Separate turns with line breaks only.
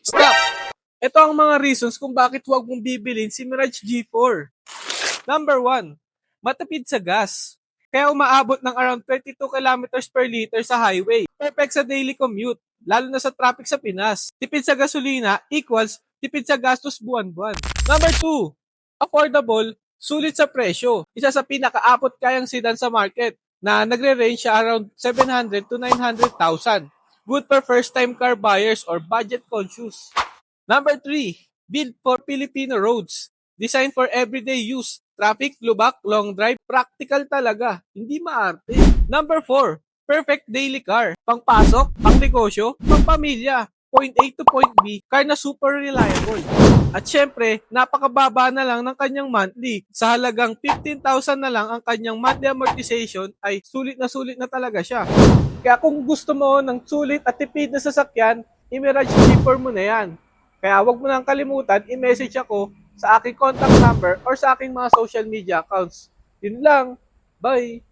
Stop! Ito ang mga reasons kung bakit huwag mong bibilin si Mirage G4. Number 1, matipid sa gas. Kaya umaabot ng around 22 kilometers per liter sa highway. Perfect sa daily commute, lalo na sa traffic sa Pinas. Tipid sa gasolina equals tipid sa gastos buwan-buwan. Number 2, affordable, sulit sa presyo. Isa sa pinakaapot kayang sedan sa market na nagre-range siya around 700 to 900,000. Good for first-time car buyers or budget conscious. Number 3, built for Filipino roads. Designed for everyday use. Traffic, lubak, long drive, practical talaga. Hindi maarte. Number 4, perfect daily car. Pangpasok, pangnegosyo, pangpamilya. Point A to point B, car na super reliable. At syempre, napakababa na lang ng kanyang monthly. Sa halagang 15,000 na lang ang kanyang monthly amortization ay sulit na talaga siya. Kaya kung gusto mo ng sulit at tipid na sasakyan, i-Mirage G4 mo na yan. Kaya wag mo nang kalimutan, i-message ako sa aking contact number or sa aking mga social media accounts. Yun lang. Bye!